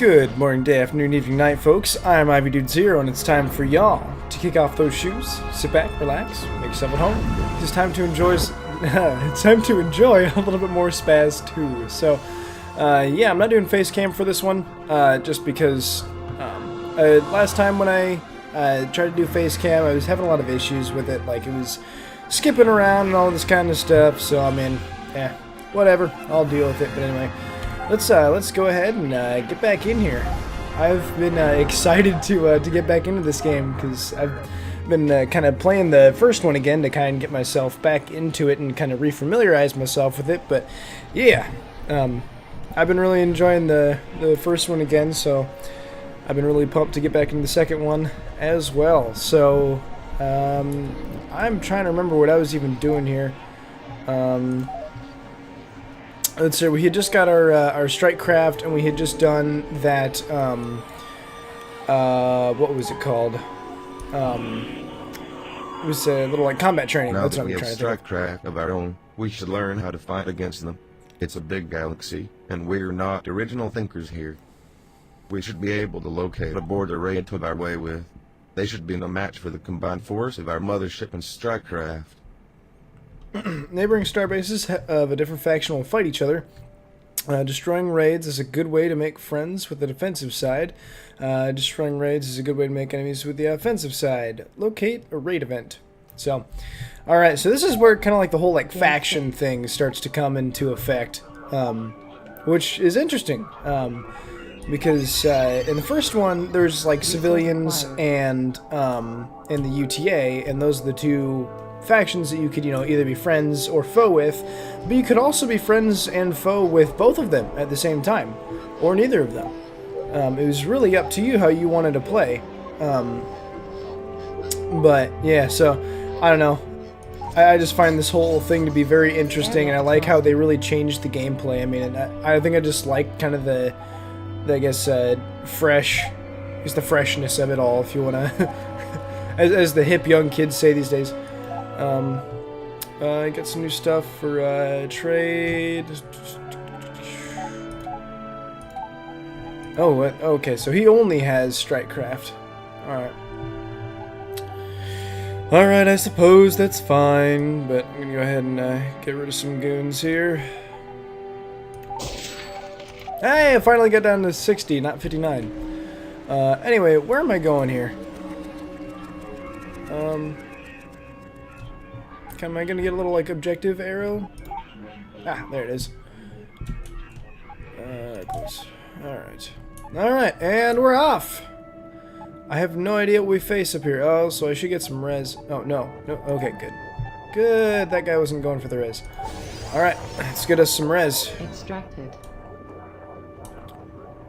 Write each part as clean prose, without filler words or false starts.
Good morning, day, afternoon, evening, night, folks. I'm IvyDude0, and it's time for y'all to kick off those shoes, sit back, relax, make yourself at home. It's time to enjoy. It's time to enjoy a little bit more SPAZ 2. So, yeah, I'm not doing face cam for this one, just because last time when I tried to do face cam, I was having a lot of issues with it. Like, it was skipping around and all this kind of stuff. So, I mean, whatever. I'll deal with it. But anyway. Let's go ahead and get back in here. I've been excited to get back into this game because I've been kind of playing the first one again to kind of get myself back into it and kind of refamiliarize myself with it. But yeah, I've been really enjoying the first one again, so I've been really pumped to get back into the second one as well. So I'm trying to remember what I was even doing here. Let's see, we had just got our strike craft, and we had just done that, what was it called? It was a little, like, combat training. Now That's that what we I'm have trying to strike craft of our own, we should learn how to fight against them. It's a big galaxy, and we're not original thinkers here. We should be able to locate a border raid to our way with. They should be no match for the combined force of our mothership and strike craft. Neighboring starbases of a different faction will fight each other. Destroying raids is a good way to make friends with the defensive side. Destroying raids is a good way to make enemies with the offensive side. Locate a raid event. So, alright, so this is where kind of like the whole like faction thing starts to come into effect. Which is interesting. Because in the first one, there's like civilians and in the UTA, and those are the two factions that you could, you know, either be friends or foe with, but you could also be friends and foe with both of them at the same time, or neither of them. It was really up to you how you wanted to play. But yeah, so I don't know. I just find this whole thing to be very interesting, and I like how they really changed the gameplay. I mean, I think I just like kind of the I guess fresh, just the freshness of it all, if you want to, as the hip young kids say these days. I got some new stuff for trade. Oh, okay, so he only has strikecraft. Alright. Alright, I suppose that's fine, but I'm gonna go ahead and get rid of some goons here. Hey, I finally got down to 60, not 59. Anyway, where am I going here? Am I gonna get a little, like, objective arrow? Ah, there it is. Close. Alright. Alright, and we're off! I have no idea what we face up here. Oh, so I should get some res. Oh, no. No. Okay, good. Good, that guy wasn't going for the res. Alright, let's get us some res. Extracted.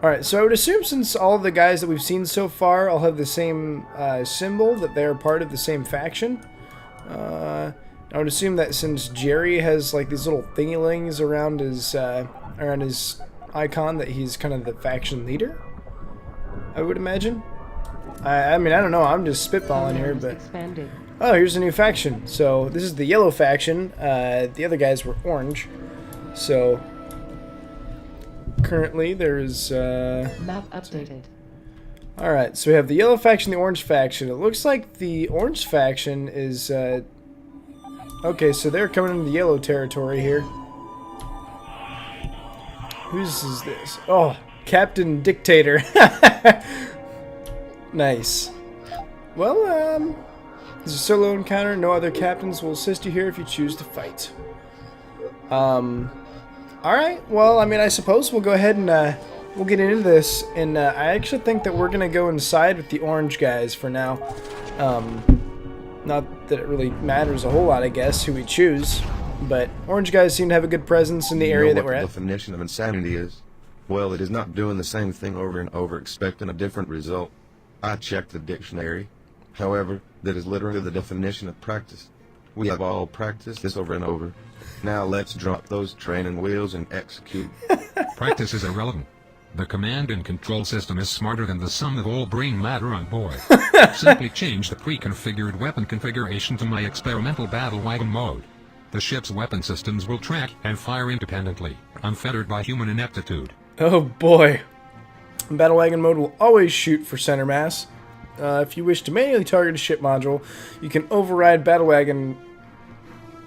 Alright, so I would assume since all of the guys that we've seen so far all have the same symbol, that they're part of the same faction. I would assume that since Jerry has like these little thingy-lings around his icon, that he's kind of the faction leader, I would imagine. I mean, I don't know, I'm just spitballing here, but... Expanded. Oh, here's a new faction. So, this is the yellow faction. The other guys were orange. So... currently, there's, Map updated. Alright, so we have the yellow faction, the orange faction. It looks like the orange faction is, okay, so they're coming into the yellow territory here. Whose is this? Oh, Captain Dictator. Nice. Well, this is a solo encounter. No other captains will assist you here if you choose to fight. Alright, well, I mean, I suppose we'll go ahead and, we'll get into this, and, I actually think that we're gonna go inside with the orange guys for now. Not that it really matters a whole lot, I guess, who we choose, but orange guys seem to have a good presence in the area that we're at. The definition of insanity is? Well, it is not doing the same thing over and over expecting a different result. I checked the dictionary. However, that is literally the definition of practice. We have all practiced this over and over. Now let's drop those training wheels and execute. Practice is irrelevant. The command and control system is smarter than the sum of all brain matter on board. Simply change the pre-configured weapon configuration to my experimental battle wagon mode. The ship's weapon systems will track and fire independently, unfettered by human ineptitude. Oh boy. Battle wagon mode will always shoot for center mass. If you wish to manually target a ship module, you can override battle wagon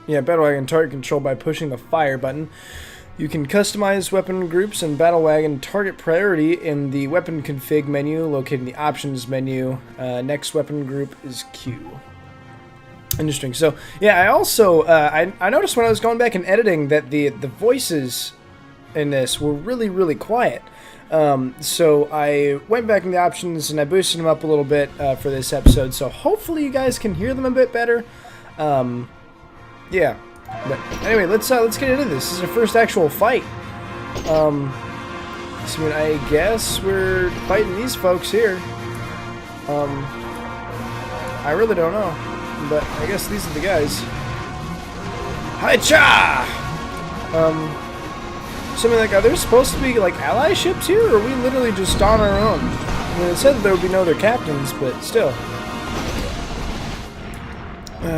target control by pushing the fire button. You can customize weapon groups and battle wagon target priority in the weapon config menu located in the options menu. Next weapon group is Q. Interesting. So yeah, I also I noticed when I was going back and editing that the voices in this were really quiet. So I went back in the options and I boosted them up a little bit for this episode. So hopefully you guys can hear them a bit better. Yeah. But anyway, let's get into this. This is our first actual fight. So I guess we're fighting these folks here. I really don't know, but I guess these are the guys. Hi-cha! Something like, are there supposed to be like ally ships here, or are we literally just on our own? I mean, it said that there would be no other captains, but still.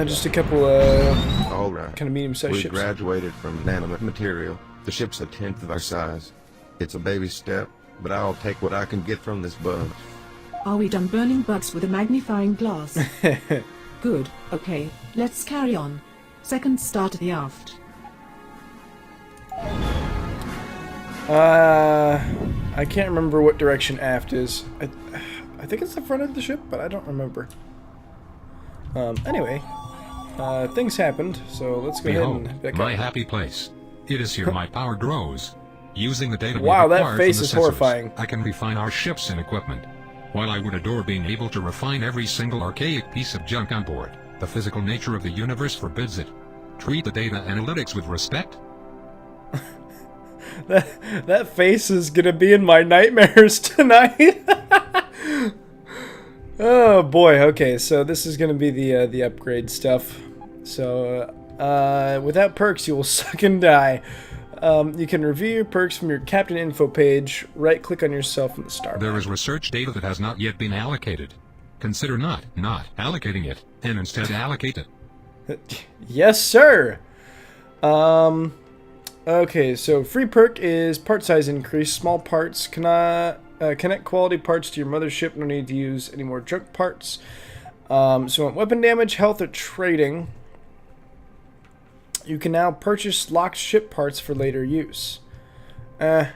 Just a couple All right. kind of medium-sized We ships. graduated from inanimate material. The ship's a tenth of our size. It's a baby step, but I'll take what I can get from this bug. Are we done burning bugs with a magnifying glass? Good. Okay, let's carry on. Second start at the aft. I can't remember what direction aft is. I think it's the front of the ship, but I don't remember. Anyway, things happened, so let's go Behold, ahead and... my happy place. It is here my power grows. Using the data we Wow, that acquire face from the is sensors, horrifying. I can refine our ships and equipment. While I would adore being able to refine every single archaic piece of junk on board, the physical nature of the universe forbids it. Treat the data analytics with respect. That face is gonna be in my nightmares tonight. Oh boy. Okay, so this is gonna be the upgrade stuff. So without perks, you will suck and die. You can review your perks from your captain info page. Right-click on yourself in the star. There is research data that has not yet been allocated. Consider not allocating it, and instead allocate it. Yes, sir. Okay, so free perk is part size increase. Small parts cannot connect quality parts to your mothership. No need to use any more junk parts. So on weapon damage, health, or trading, you can now purchase locked ship parts for later use. No,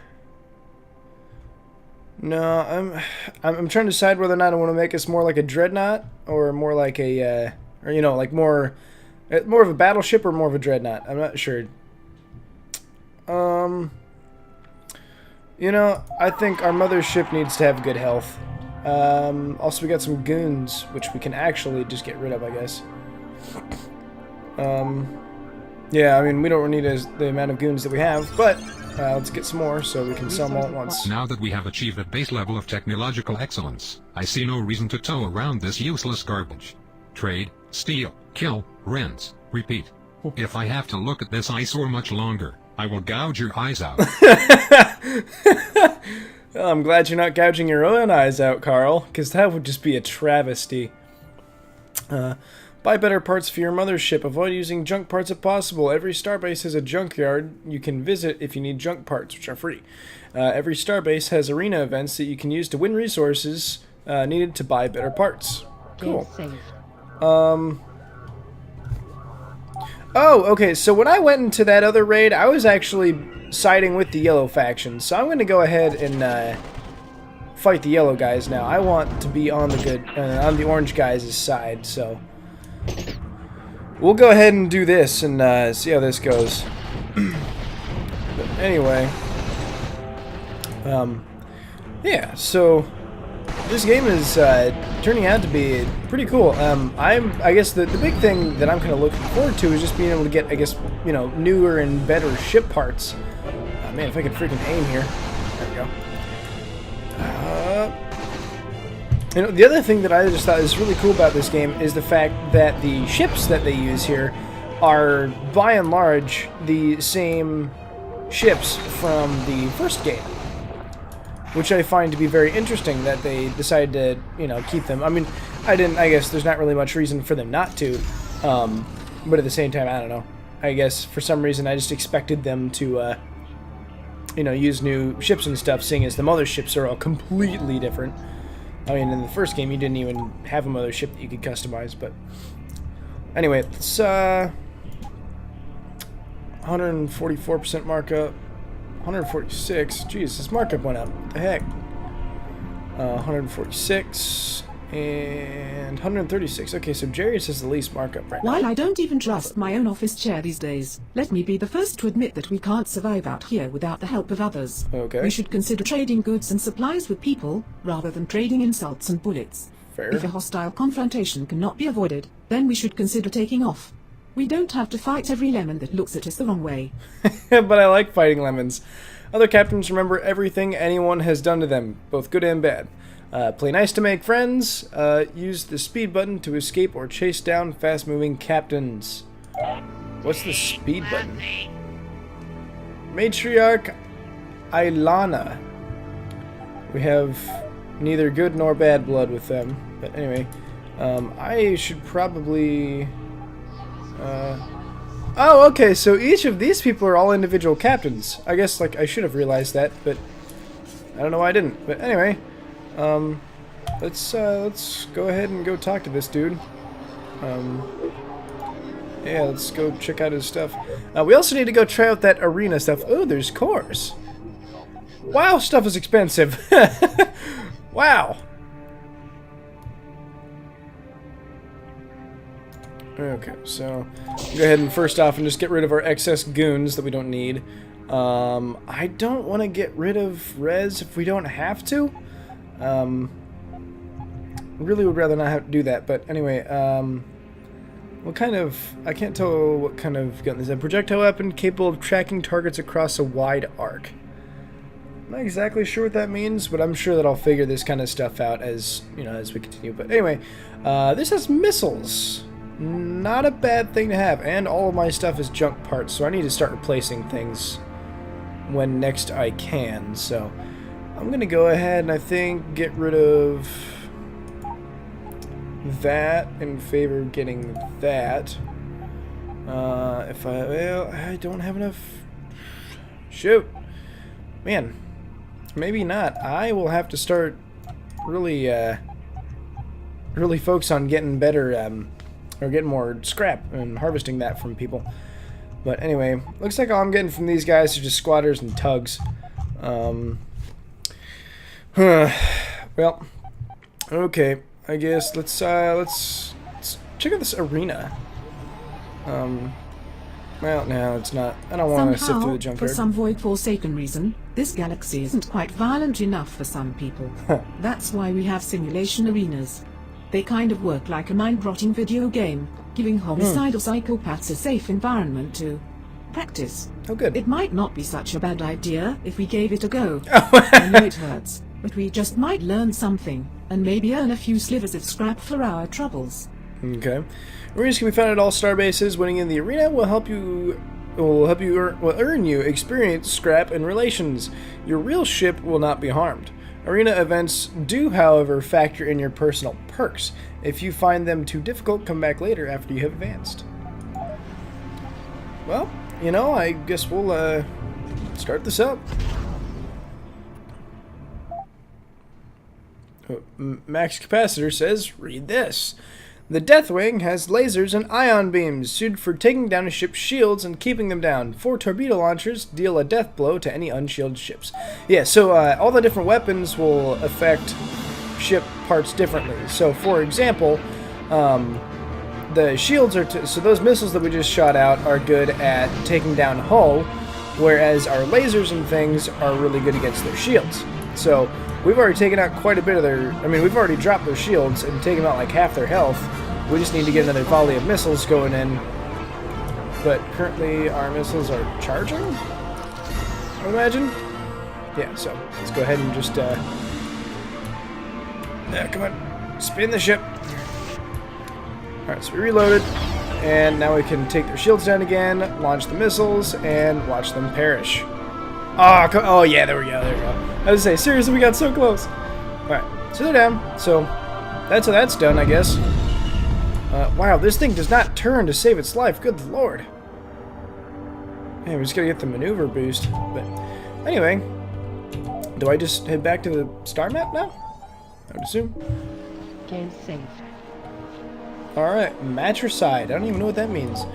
I'm trying to decide whether or not I want to make us more like a dreadnought or more like a or you know, like more of a battleship or more of a dreadnought. I'm not sure. You know, I think our mothership needs to have good health. Also, we got some goons, which we can actually just get rid of, I guess. Yeah, I mean, we don't need the amount of goons that we have, but let's get some more so we can sell them all at once. Now that we have achieved a base level of technological excellence, I see no reason to tow around this useless garbage. Trade, steal, kill, rinse, repeat. If I have to look at this eyesore much longer, I will gouge your eyes out. Well, I'm glad you're not gouging your own eyes out, Carl, because that would just be a travesty. Buy better parts for your mothership. Avoid using junk parts if possible. Every starbase has a junkyard you can visit if you need junk parts, which are free. Every starbase has arena events that you can use to win resources needed to buy better parts. Cool. Safe. Oh, okay, so when I went into that other raid, I was actually siding with the yellow faction. So I'm going to go ahead and fight the yellow guys now. I want to be on the on the orange guys' side, so we'll go ahead and do this and see how this goes. But anyway, yeah, so this game is turning out to be pretty cool. I guess the big thing that I'm kind of looking forward to is just being able to get, I guess, you know, newer and better ship parts. Man, if I could freaking aim here. There we go. You know, the other thing that I just thought is really cool about this game is the fact that the ships that they use here are, by and large, the same ships from the first game, which I find to be very interesting that they decided to, you know, keep them. I mean, I guess there's not really much reason for them not to, but at the same time, I don't know. I guess for some reason I just expected them to you know, use new ships and stuff, seeing as the motherships are all completely different. I mean, in the first game, you didn't even have a mothership that you could customize, but anyway, it's 144% markup, 146. Jeez, this markup went up. What the heck? 146 and 136. Okay, so Jarius has the least markup right now. While I don't even trust my own office chair these days, let me be the first to admit that we can't survive out here without the help of others. Okay. We should consider trading goods and supplies with people, rather than trading insults and bullets. Fair. If a hostile confrontation cannot be avoided, then we should consider taking off. We don't have to fight every lemon that looks at us the wrong way. But I like fighting lemons. Other captains remember everything anyone has done to them, both good and bad. Play nice to make friends. Use the speed button to escape or chase down fast-moving captains. What's the speed button? Matriarch Ilana. We have neither good nor bad blood with them. But anyway, I should probably... Oh, okay, so each of these people are all individual captains. I guess, like, I should have realized that, but I don't know why I didn't. But anyway, let's go ahead and go talk to this dude. Yeah, let's go check out his stuff. We also need to go try out that arena stuff. Oh, there's cores. Wow, stuff is expensive. Wow. Okay, so go ahead and first off and just get rid of our excess goons that we don't need. I don't want to get rid of res if we don't have to. Really would rather not have to do that, but anyway, what kind of... I can't tell what kind of gun this is. A projectile weapon capable of tracking targets across a wide arc. I'm not exactly sure what that means, but I'm sure that I'll figure this kind of stuff out as, you know, as we continue. But anyway, this has missiles. Not a bad thing to have, and all of my stuff is junk parts, so I need to start replacing things when next I can. So I'm gonna go ahead and I think get rid of that in favor of getting that. Well, I don't have enough. Shoot, man, maybe not. I will have to start really focus on getting better. Or getting more scrap and harvesting that from people. But anyway, looks like all I'm getting from these guys are just squatters and tugs. Well, okay, I guess let's check out this arena. Well, no, it's not. I don't want to sift through the Somehow, for junkyard. some void forsaken reason, this galaxy isn't quite violent enough for some people. That's why we have simulation arenas. They kind of work like a mind-rotting video game, giving homicidal psychopaths a safe environment to practice. Oh, good. It might not be such a bad idea if we gave it a go. I know it hurts, but we just might learn something, and maybe earn a few slivers of scrap for our troubles. Okay. Arenas can be found at all star bases. Winning in the arena will earn you experience, scrap, and relations. Your real ship will not be harmed. Arena events do, however, factor in your personal perks. If you find them too difficult, come back later after you have advanced. Well, you know, I guess we'll start this up. Max Capacitor says, read this. The Deathwing has lasers and ion beams suited for taking down a ship's shields and keeping them down. 4 torpedo launchers deal a death blow to any unshielded ships. Yeah, so all the different weapons will affect ship parts differently. So, for example, the shields are... so those missiles that we just shot out are good at taking down hull, whereas our lasers and things are really good against their shields. So we've already taken out quite a bit of their... I mean, we've already dropped their shields and taken out like half their health. We just need to get another volley of missiles going in. But currently our missiles are charging, I would imagine. Yeah, so let's go ahead and just... yeah, come on. Spin the ship. Alright, so we reloaded. And now we can take their shields down again, launch the missiles, and watch them perish. Oh, yeah, there we go, there we go. I was gonna say, seriously, we got so close. Alright, so they're down. So, that's how that's done, I guess. Wow, this thing does not turn to save its life. Good lord. Man, we just gotta get the maneuver boost. But Anyway, do I just head back to the star map now? I would assume. Game saved. Alright, matricide. I don't even know what that means.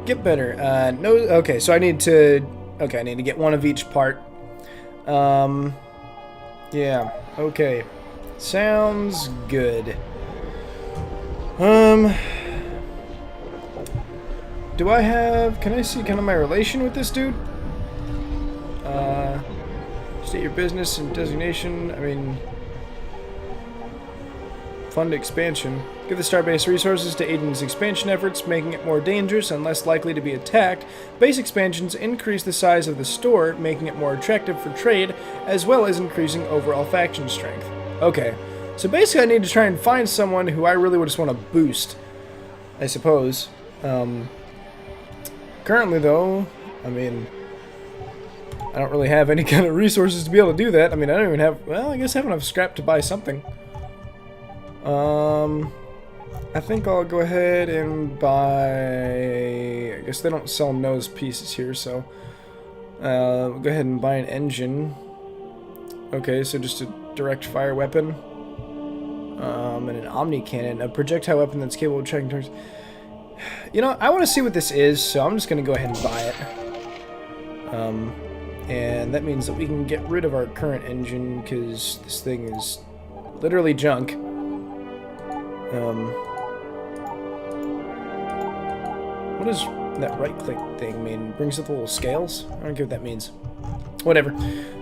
Get better. No, okay, so I need to... Okay, I need to get one of each part. Yeah, okay. Sounds good. Do I have... Can I see kind of my relation with this dude? State your business and designation. I mean... Fund expansion. Give the starbase resources to aid in its expansion efforts, making it more dangerous and less likely to be attacked. Base expansions increase the size of the store, making it more attractive for trade, as well as increasing overall faction strength. Okay, so basically I need to try and find someone who I really would just want to boost, I suppose. Currently though, I mean, I don't really have any kind of resources to be able to do that. I mean, I don't even have, well, I guess I have enough scrap to buy something. I think I'll go ahead and buy... I guess they don't sell nose pieces here, so... we'll go ahead and buy an engine. Okay, so just a direct fire weapon. And an omni cannon. A projectile weapon that's capable of tracking targets. You know, I want to see what this is, so I'm just going to go ahead and buy it. And that means that we can get rid of our current engine, because this thing is literally junk. What does that right-click thing mean? Brings up the little scales? I don't care what that means. Whatever.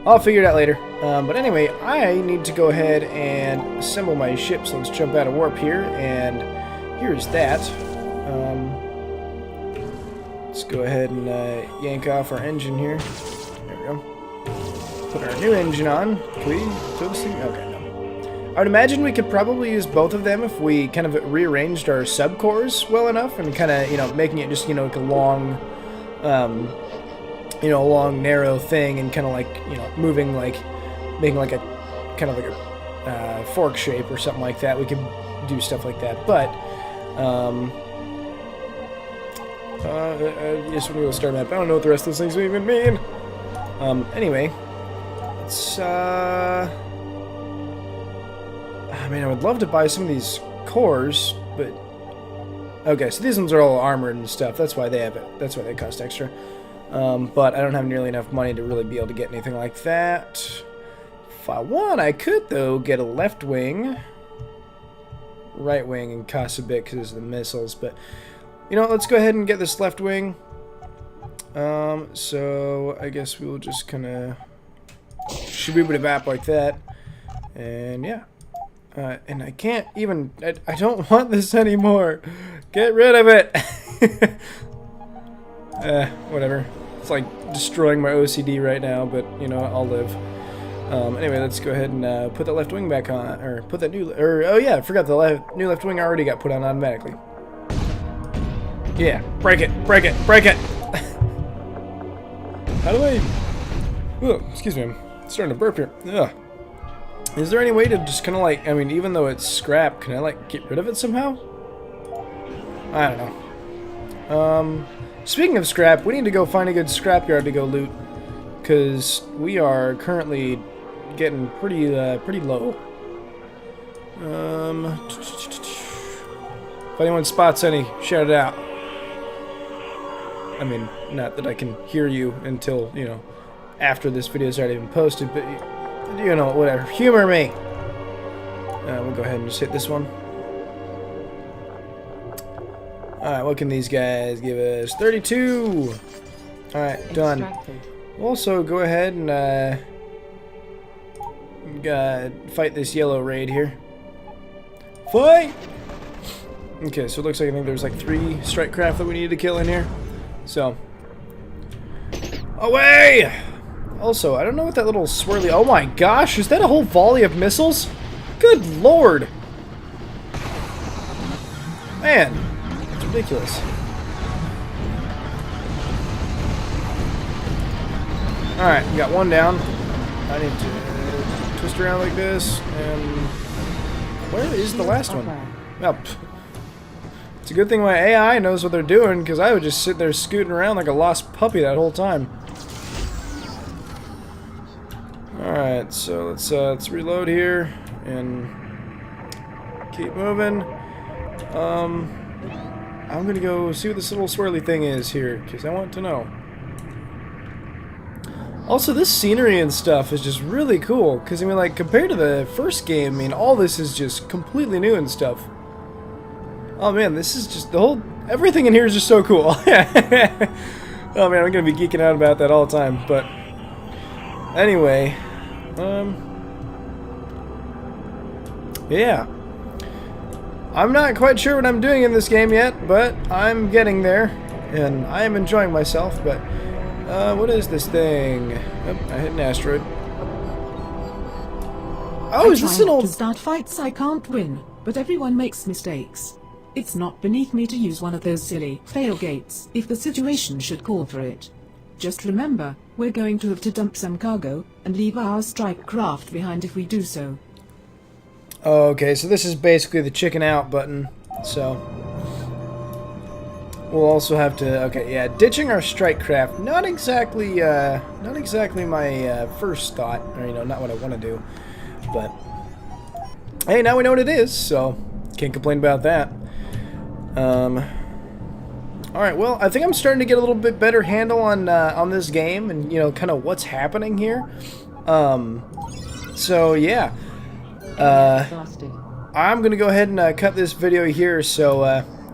I'll figure it out later. But anyway, I need to go ahead and assemble my ship, so let's jump out of warp here, and here's that. Let's go ahead and yank off our engine here. There we go. Put our new engine on. Can we throw this thing? Okay, no. I would imagine we could probably use both of them if we kind of rearranged our subcores well enough and kind of, you know, making it just, you know, like a long, you know, a long, narrow thing and kind of like, you know, moving like, making like a, kind of like a fork shape or something like that. We could do stuff like that, but, yes, when we go start map, I don't know what the rest of those things even mean. Anyway, let's, I mean, I would love to buy some of these cores, but... Okay, so these ones are all armored and stuff. That's why they have it. That's why they cost extra. But I don't have nearly enough money to really be able to get anything like that. If I want, I could, though, get a left wing. Right wing and cost a bit because of the missiles, but... You know, let's go ahead and get this left wing. So I guess we will just kind of... Shaboobity-bap like that. And, yeah. And I can't even... I don't want this anymore. Get rid of it. Whatever. It's like destroying my OCD right now, but, you know, I'll live. Anyway, let's go ahead and put the left wing back on. Or put that new... Or, oh yeah, I forgot the new left wing already got put on automatically. Yeah, break it, break it, break it! How do I... Oh, excuse me, I'm starting to burp here. Ugh. Is there any way to just kind of like, I mean, even though it's scrap, can I like get rid of it somehow? I don't know. Speaking of scrap, we need to go find a good scrapyard to go loot, because we are currently getting pretty low. If anyone spots any, shout it out. I mean, not that I can hear you until, you know, after this video's already been posted, but... You know, whatever. Humor me! We'll go ahead and just hit this one. Alright, what can these guys give us? 32! Alright, done. We'll also go ahead and fight this yellow raid here. Fight! Okay, so it looks like I think there's like 3 strike craft that we need to kill in here. So. Away! Also, I don't know what that little swirly... Oh my gosh, is that a whole volley of missiles? Good lord! Man, it's ridiculous. Alright, we got one down. I need to twist around like this, and... Where is the last one? Oh, it's a good thing my AI knows what they're doing, because I would just sit there scooting around like a lost puppy that whole time. Alright, so let's reload here and keep moving. I'm gonna go see what this little swirly thing is here, because I want to know. Also, this scenery and stuff is just really cool, because I mean, like, compared to the first game, I mean, all this is just completely new and stuff. Oh man, this is just, everything in here is just so cool. Oh man, I'm gonna be geeking out about that all the time, but anyway, yeah. I'm not quite sure what I'm doing in this game yet, but I'm getting there, and I am enjoying myself, but, what is this thing? Oh, I hit an asteroid. Oh, is this an old... to start fights I can't win, but everyone makes mistakes. It's not beneath me to use one of those silly failgates if the situation should call for it. Just remember, we're going to have to dump some cargo, and leave our strike craft behind if we do so. Okay, so this is basically the chicken out button, so we'll also have to, okay, yeah, ditching our strike craft, not exactly my first thought, or, you know, not what I want to do, but hey, now we know what it is, so can't complain about that. Alright, well, I think I'm starting to get a little bit better handle on this game, and, you know, kind of what's happening here, so yeah. Exhausted. I'm gonna go ahead and cut this video here, so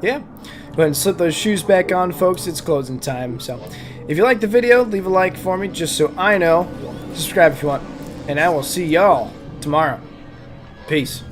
yeah, go ahead and slip those shoes back on, folks. It's closing time, so if you like the video, leave a like for me just so I know. Subscribe if you want, and I will see y'all tomorrow. Peace.